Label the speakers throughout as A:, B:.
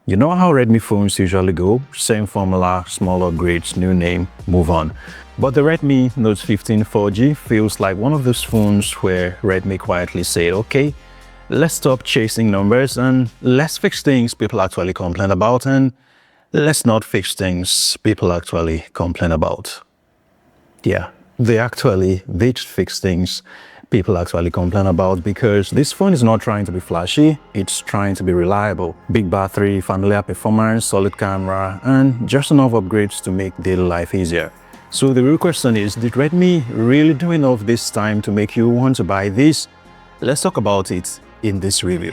A: You know how Redmi phones usually go? Same formula, small upgrades, new name, move on. But the Redmi Note 15 4G feels like one of those phones where Redmi quietly said, okay, let's stop chasing numbers and let's fix things people actually complain about, and let's not fix things people actually complain about. Yeah, they did fix things people actually complain about, because this phone is not trying to be flashy, it's trying to be reliable. Big battery, familiar performance, solid camera, and just enough upgrades to make daily life easier. So the real question is, did Redmi really do enough this time to make you want to buy this? Let's talk about it in this review.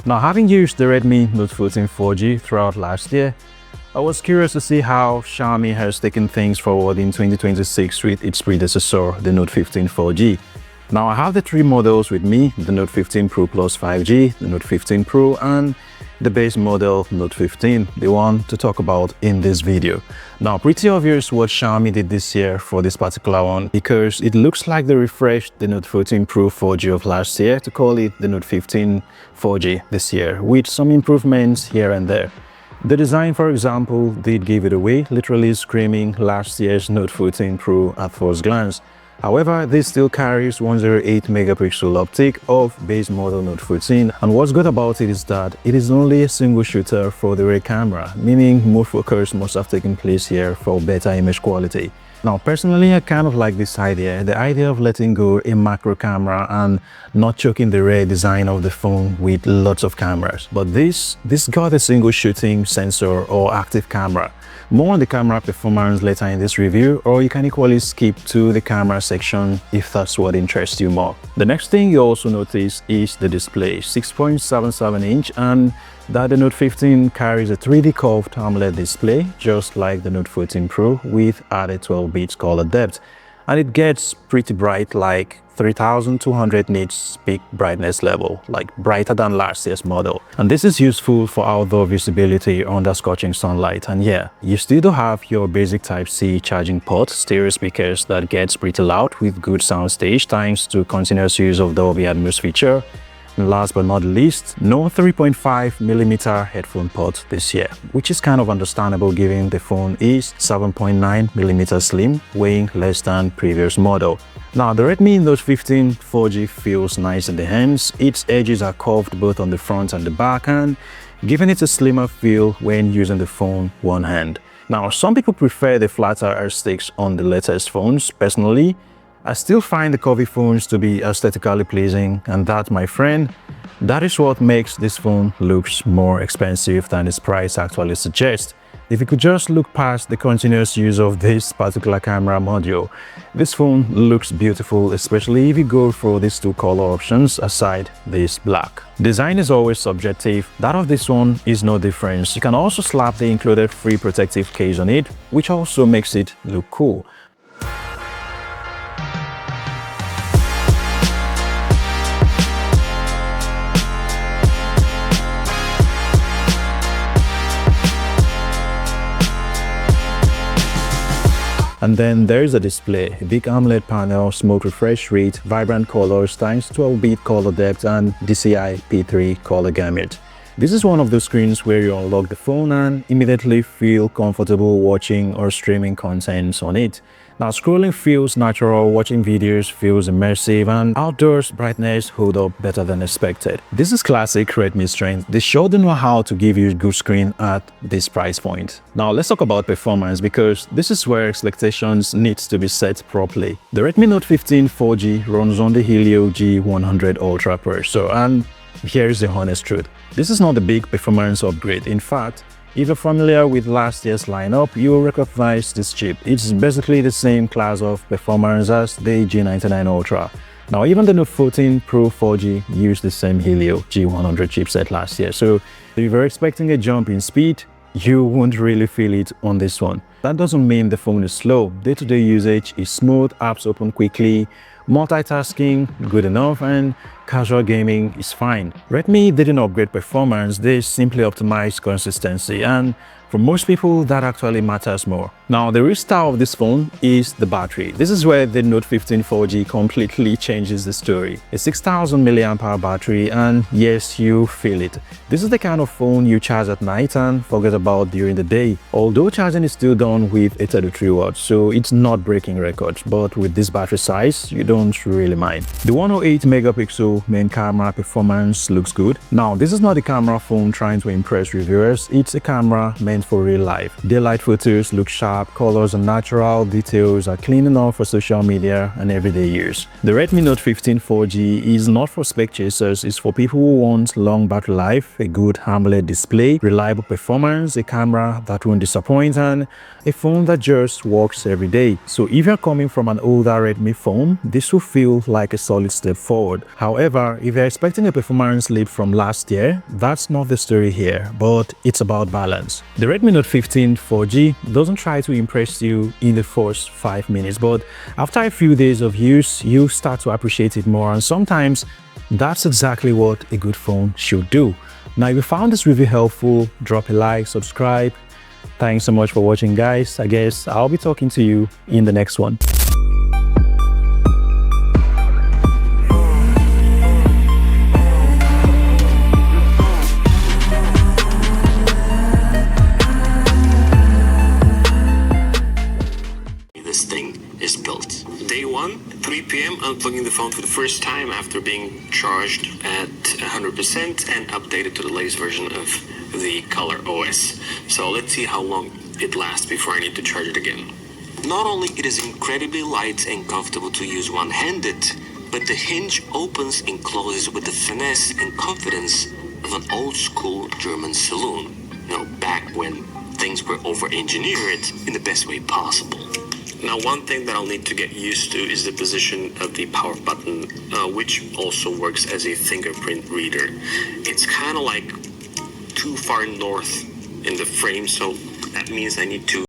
A: Now, having used the Redmi Note 14 4G throughout last year, I was curious to see how Xiaomi has taken things forward in 2026 with its predecessor, the Note 15 4G. Now, I have the three models with me, the Note 15 Pro Plus 5G, the Note 15 Pro, and the base model Note 15, the one to talk about in this video. Now, pretty obvious what Xiaomi did this year for this particular one, because it looks like they refreshed the Note 14 Pro 4G of last year to call it the Note 15 4G this year, with some improvements here and there. The design, for example, did give it away, literally screaming last year's Note 14 Pro at first glance. However, this still carries 108 megapixel optic of base model Note 14, and what's good about it is that it is only a single shooter for the rear camera, meaning more focus must have taken place here for better image quality. Now, personally, I kind of like this idea, the idea of letting go a macro camera and not choking the rear design of the phone with lots of cameras. But this got a single shooting sensor or active camera. More on the camera performance later in this review, or you can equally skip to the camera section if that's what interests you more. The next thing you also notice is the display, 6.77 inch, and that the Note 15 carries a 3D curved AMOLED display, just like the Note 14 Pro, with added 12 bits color depth. And it gets pretty bright, like 3200 nits peak brightness level, like brighter than last year's model. And this is useful for outdoor visibility under scorching sunlight. And yeah, you still do have your basic Type-C charging port, stereo speakers that gets pretty loud with good soundstage thanks to continuous use of Dolby Atmos feature. And last but not least, no 3.5mm headphone port this year, which is kind of understandable given the phone is 7.9mm slim, weighing less than previous model. Now, the Redmi Note 15 4G feels nice in the hands. Its edges are curved both on the front and the back, and giving it a slimmer feel when using the phone one hand. Now, some people prefer the flatter aesthetics on the latest phones. Personally, I still find the curvy phones to be aesthetically pleasing, and that, my friend, that is what makes this phone looks more expensive than its price actually suggests. If you could just look past the continuous use of this particular camera module, this phone looks beautiful, especially if you go for these two color options aside this black. Design is always subjective. That of this one is no difference. You can also slap the included free protective case on it, which also makes it look cool. And then there is a display, a big AMOLED panel, smooth refresh rate, vibrant colors thanks to 12-bit color depth, and DCI P3 color gamut. This is one of those screens where you unlock the phone and immediately feel comfortable watching or streaming content on it. Now, scrolling feels natural, watching videos feels immersive, and outdoors brightness hold up better than expected. This is classic Redmi strength. They sure do know how to give you a good screen at this price point. Now, let's talk about performance, because this is where expectations need to be set properly. The Redmi Note 15 4G runs on the Helio G100 Ultra processor, and here's the honest truth. This is not a big performance upgrade. In fact, if you're familiar with last year's lineup, you will recognize this chip. It's basically the same class of performance as the G99 Ultra. Now, even the Note 14 Pro 4G used the same Helio G100 chipset last year. So if you're expecting a jump in speed, you won't really feel it on this one. That doesn't mean the phone is slow. Day-to-day usage is smooth, apps open quickly, multitasking good enough, and casual gaming is fine. Redmi didn't upgrade performance, they simply optimized consistency, and for most people that actually matters more. Now the real star of this phone is the battery. This is where the Note 15 4G completely changes the story. A 6000 mAh battery, and yes, you feel it. This is the kind of phone you charge at night and forget about during the day. Although charging is still done with a 33 watts, so it's not breaking records, but with this battery size, you don't really mind. The 108 megapixel main camera performance looks good. Now this is not a camera phone trying to impress reviewers, it's a camera meant for real life. Daylight photos look sharp, colors are natural, details are clean enough for social media and everyday use. The Redmi Note 15 4G is not for spec chasers, it's for people who want long battery life, a good AMOLED display, reliable performance, a camera that won't disappoint, and a phone that just works every day. So if you're coming from an older Redmi phone, this will feel like a solid step forward. However, if you're expecting a performance leap from last year, that's not the story here, but it's about balance. The Redmi Note 15 4G doesn't try to impress you in the first 5 minutes, but after a few days of use, you start to appreciate it more, and sometimes that's exactly what a good phone should do. Now, if you found this review helpful, drop a like, subscribe. Thanks so much for watching, guys. I guess I'll be talking to you in the next one.
B: Is built. Day 1, 3 p.m. unplugging the phone for the first time after being charged at 100% and updated to the latest version of the Color OS. So let's see how long it lasts before I need to charge it again. Not only it is incredibly light and comfortable to use one-handed, but the hinge opens and closes with the finesse and confidence of an old-school German saloon. You know, back when things were over-engineered in the best way possible. Now, one thing that I'll need to get used to is the position of the power button, which also works as a fingerprint reader. It's kind of like too far north in the frame, so that means I need to